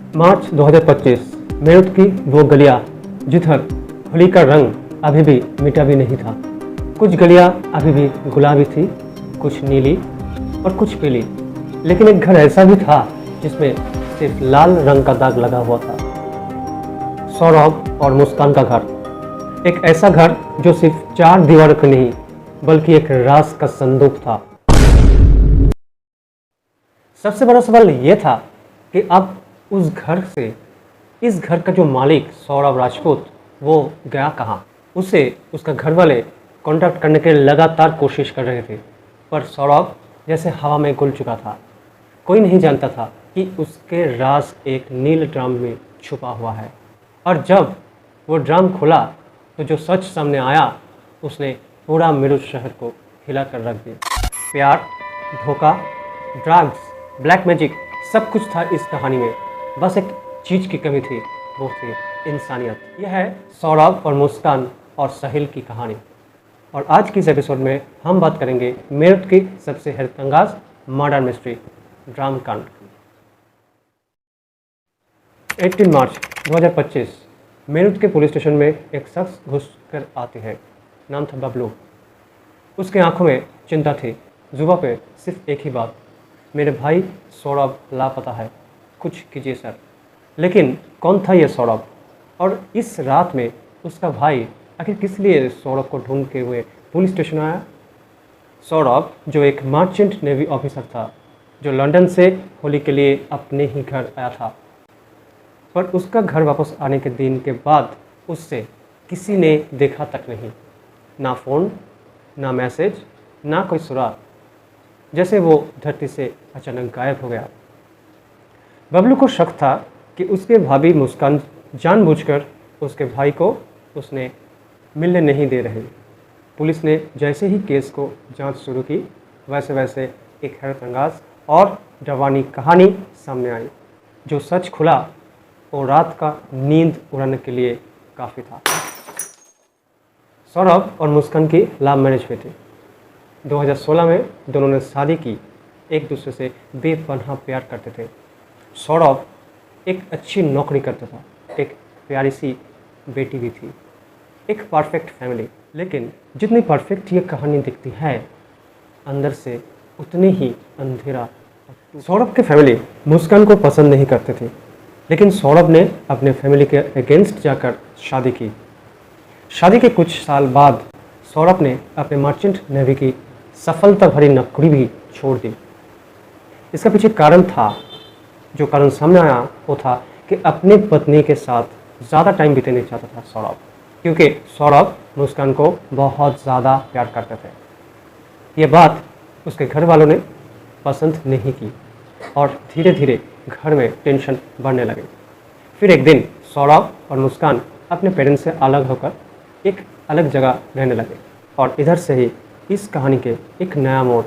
मार्च 2025 मेरठ की वो गलियां जिधर होली का रंग अभी भी मिटा भी नहीं था। कुछ गलियां अभी भी गुलाबी थी, कुछ नीली और कुछ पीली, लेकिन एक घर ऐसा भी था जिसमें सिर्फ लाल रंग का दाग लगा हुआ था। सौरभ और मुस्कान का घर, एक ऐसा घर जो सिर्फ चार दीवारों का नहीं बल्कि एक राज का संदूक था। सबसे बड़ा सवाल यह था कि अब उस घर से, इस घर का जो मालिक सौरभ राजपूत, वो गया कहाँ। उसे उसका घर वाले कांटेक्ट करने के लिए लगातार कोशिश कर रहे थे, पर सौरभ जैसे हवा में घुल चुका था। कोई नहीं जानता था कि उसके राज एक नील ड्राम में छुपा हुआ है। और जब वो ड्राम खुला तो जो सच सामने आया उसने पूरा मेरठ शहर को हिला कर रख दिया। प्यार, धोखा, ड्रग्स, ब्लैक मैजिक, सब कुछ था इस कहानी में। बस एक चीज़ की कमी थी, वो थी इंसानियत। यह है सौरभ और मुस्कान और साहिल की कहानी। और आज की इस एपिसोड में हम बात करेंगे मेरठ की सबसे हैरतअंगाज मर्डर मिस्ट्री, ड्राम कांड। 18 मार्च 2025 मेरठ के पुलिस स्टेशन में एक शख्स घुस कर आते हैं। नाम था बबलू। उसके आंखों में चिंता थी, जुबां पे सिर्फ एक ही बात, मेरे भाई सौरभ लापता है, कुछ कीजिए सर। लेकिन कौन था ये सौरभ, और इस रात में उसका भाई आखिर किस लिए सौरभ को ढूंढते हुए पुलिस स्टेशन आया। सौरभ जो एक मर्चेंट नेवी ऑफिसर था, जो लंदन से होली के लिए अपने ही घर आया था, पर उसका घर वापस आने के दिन के बाद उससे किसी ने देखा तक नहीं। ना फ़ोन, ना मैसेज, ना कोई सुराग, जैसे वो धरती से अचानक गायब हो गया। बबलू को शक था कि उसके भाभी मुस्कान जानबूझकर उसके भाई को उसने मिलने नहीं दे रही। पुलिस ने जैसे ही केस को जांच शुरू की, वैसे वैसे एक हैरतअंगाज और डरावनी कहानी सामने आई। जो सच खुला वो रात का नींद उड़ाने के लिए काफ़ी था। सौरभ और मुस्कान की लव मैरिज हुई थी। 2016 में दोनों ने शादी की, एक दूसरे से बेपनाह प्यार करते थे। सौरभ एक अच्छी नौकरी करता था, एक प्यारी सी बेटी भी थी, एक परफेक्ट फैमिली। लेकिन जितनी परफेक्ट ये कहानी दिखती है, अंदर से उतनी ही अंधेरा। सौरभ के फैमिली मुस्कान को पसंद नहीं करते थे, लेकिन सौरभ ने अपने फैमिली के अगेंस्ट जाकर शादी की। शादी के कुछ साल बाद सौरभ ने अपने मर्चेंट नेवी की सफलता भरी नौकरी भी छोड़ दी। इसका पीछे कारण था, जो कारण सामने आया वो था कि अपनी पत्नी के साथ ज़्यादा टाइम बिताना चाहता था सौरभ, क्योंकि सौरभ मुस्कान को बहुत ज़्यादा प्यार करते थे। ये बात उसके घर वालों ने पसंद नहीं की और धीरे धीरे घर में टेंशन बढ़ने लगे। फिर एक दिन सौरभ और मुस्कान अपने पेरेंट्स से अलग होकर एक अलग जगह रहने लगे, और इधर से ही इस कहानी के एक नया मोड़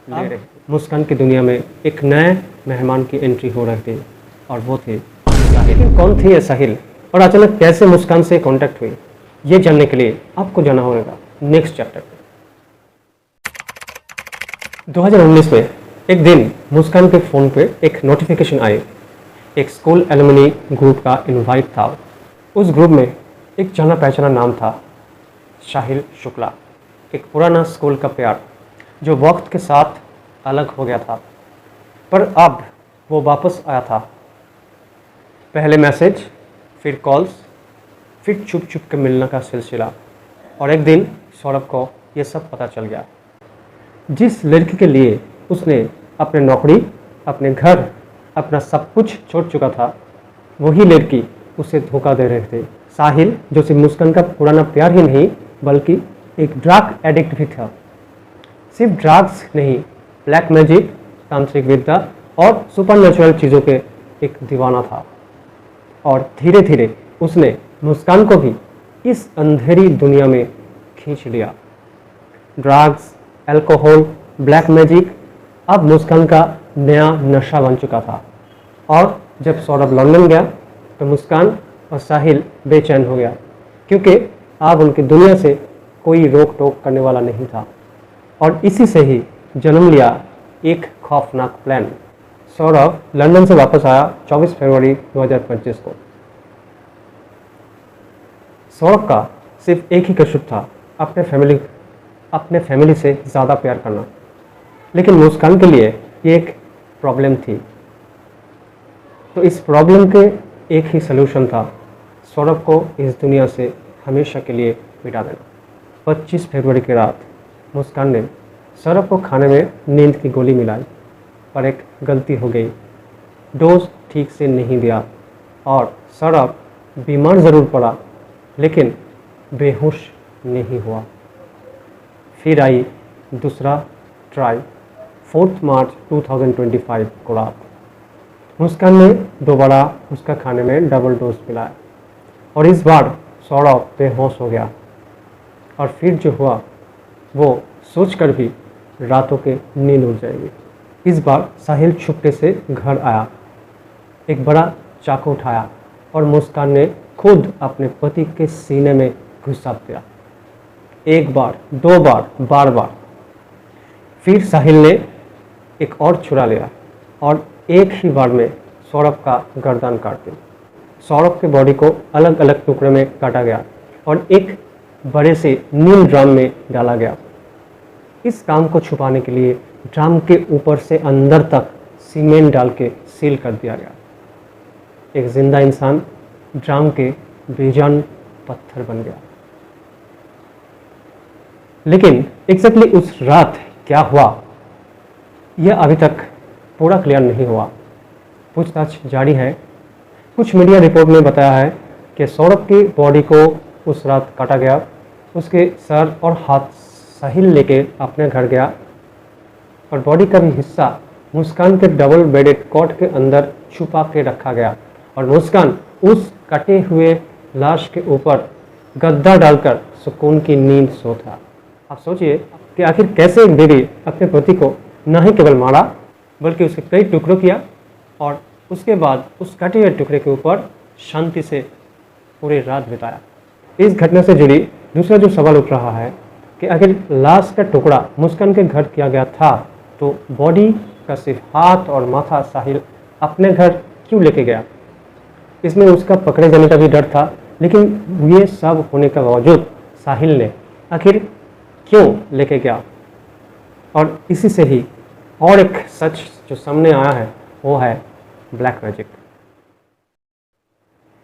ले रहे। मुस्कान की दुनिया में एक नए मेहमान की एंट्री हो रही थी, और वो थे साहिल। कौन थी ये साहिल, और अचानक कैसे मुस्कान से कांटेक्ट हुई, ये जानने के लिए आपको जाना होगा नेक्स्ट चैप्टर पे। 2019 में एक दिन मुस्कान के फ़ोन पे एक नोटिफिकेशन आई। एक स्कूल एलुमनी ग्रुप का इनवाइट था। उस ग्रुप में एक जाना पहचाना नाम था, साहिल शुक्ला। एक पुराना स्कूल का प्यार जो वक्त के साथ अलग हो गया था, पर अब वो वापस आया था। पहले मैसेज, फिर कॉल्स, फिर छुप छुप के मिलने का सिलसिला। और एक दिन सौरभ को ये सब पता चल गया। जिस लड़की के लिए उसने अपने नौकरी, अपने घर, अपना सब कुछ छोड़ चुका था, वही लड़की उसे धोखा दे रहे थे। साहिल जो सिर्फ मुस्कान का पुराना प्यार ही नहीं बल्कि एक ड्रग एडिक्ट भी था। सिर्फ ड्रग्स नहीं, ब्लैक मैजिक, तांत्रिक विद्या और सुपरनेचुरल चीज़ों के एक दीवाना था। और धीरे धीरे उसने मुस्कान को भी इस अंधेरी दुनिया में खींच लिया। ड्रग्स, अल्कोहल, ब्लैक मैजिक अब मुस्कान का नया नशा बन चुका था। और जब सौरभ लंदन गया तो मुस्कान और साहिल बेचैन हो गया, क्योंकि अब उनकी दुनिया से कोई रोक टोक करने वाला नहीं था। और इसी से ही जन्म लिया एक खौफनाक प्लान, सौरभ लंदन से वापस आया 24 फरवरी 2025 को। सौरभ का सिर्फ एक ही कसूर था, अपने फैमिली से ज़्यादा प्यार करना। लेकिन मुस्कान के लिए ये एक प्रॉब्लम थी। तो इस प्रॉब्लम के एक ही सलूशन था, सौरभ को इस दुनिया से हमेशा के लिए मिटा देना। 25 फरवरी की रात मुस्कान ने सौरभ को खाने में नींद की गोली मिलाई, पर एक गलती हो गई। डोज ठीक से नहीं दिया और सौरभ बीमार ज़रूर पड़ा, लेकिन बेहोश नहीं हुआ। फिर आई दूसरा ट्राई 4 मार्च 2025 को रात। मुस्कान ने दोबारा उसका खाने में डबल डोज मिलाया और इस बार सौरभ बेहोश हो गया। और फिर जो हुआ वो सोचकर भी रातों के नींद उड़ जाएगी। इस बार साहिल छुपके से घर आया, एक बड़ा चाकू उठाया और मुस्कान ने खुद अपने पति के सीने में घुसा दिया। एक बार, दो बार, बार बार। फिर साहिल ने एक और छुरा लिया और एक ही बार में सौरभ का गर्दन काट दिया। सौरभ के बॉडी को अलग अलग टुकड़े में काटा गया और एक बड़े से नील ड्रम में डाला गया। इस काम को छुपाने के लिए ड्रम के ऊपर से अंदर तक सीमेंट डाल के सील कर दिया गया। एक जिंदा इंसान ड्रम के बेजान पत्थर बन गया। लेकिन एग्जैक्टली उस रात क्या हुआ, यह अभी तक पूरा क्लियर नहीं हुआ। पूछताछ जारी है। कुछ मीडिया रिपोर्ट में बताया है कि सौरभ की बॉडी को उस रात काटा गया, उसके सर और हाथ साहिल लेके अपने घर गया और बॉडी का भी हिस्सा मुस्कान के डबल बेडेड कॉट के अंदर छुपा के रखा गया और मुस्कान उस कटे हुए लाश के ऊपर गद्दा डालकर सुकून की नींद सो था। आप सोचिए कि आखिर कैसे एक बेबी अपने पति को न ही केवल मारा बल्कि उसे कई टुकड़ों किया और उसके बाद उस कटे हुए टुकड़े के ऊपर शांति से पूरी रात बिताया। इस घटना से जुड़ी दूसरा जो सवाल उठ रहा है कि अगर लाश का टुकड़ा मुस्कान के घर किया गया था तो बॉडी का सिर्फ हाथ और माथा साहिल अपने घर क्यों लेके गया। इसमें उसका पकड़े जाने का भी डर था, लेकिन ये सब होने के बावजूद साहिल ने आखिर क्यों लेके गया। और इसी से ही और एक सच जो सामने आया है वो है ब्लैक मैजिक।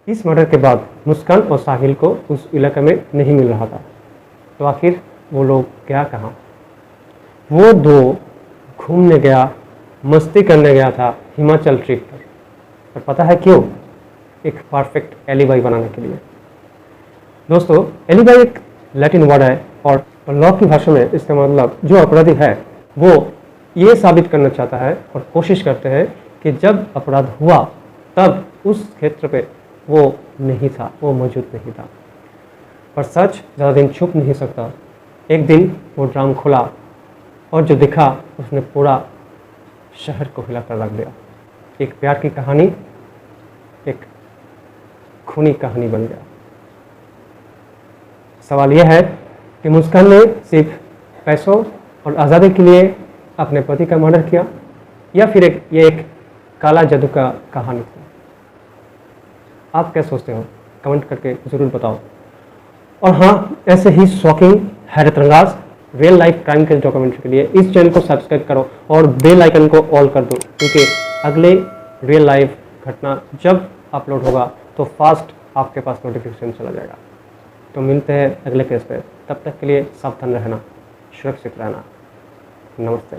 इस मर्डर के बाद मुस्कान और साहिल को उस इलाके में नहीं मिल रहा था, तो आखिर वो लोग गया कहाँ। वो दो घूमने गया, मस्ती करने गया था हिमाचल ट्रिप पर। और पता है क्यों? एक परफेक्ट एलिबाई बनाने के लिए। दोस्तों, एलिबाई एक लैटिन वर्ड है और लॉ की भाषा में इसका मतलब जो अपराधी है वो ये साबित करना चाहता है और कोशिश करते हैं कि जब अपराध हुआ तब उस क्षेत्र पे वो नहीं था, वो मौजूद नहीं था। पर सच ज़्यादा दिन छुप नहीं सकता। एक दिन वो ड्राम खुला और जो दिखा उसने पूरा शहर को हिला कर रख दिया। एक प्यार की कहानी एक खूनी कहानी बन गया। सवाल यह है कि मुस्कान ने सिर्फ पैसों और आज़ादी के लिए अपने पति का मर्डर किया या फिर ये एक काला जादू का कहानी थी। आप क्या सोचते हो? कमेंट करके ज़रूर बताओ। और हाँ, ऐसे ही शॉकिंग, हैरतअंगेज रियल लाइफ क्राइम के डॉक्यूमेंट्री के लिए इस चैनल को सब्सक्राइब करो और बेल आइकन को ऑल कर दो, क्योंकि अगले रियल लाइफ घटना जब अपलोड होगा तो फास्ट आपके पास नोटिफिकेशन चला जाएगा। तो मिलते हैं अगले केस पे। तब तक के लिए सावधान रहना, सुरक्षित रहना। नमस्ते।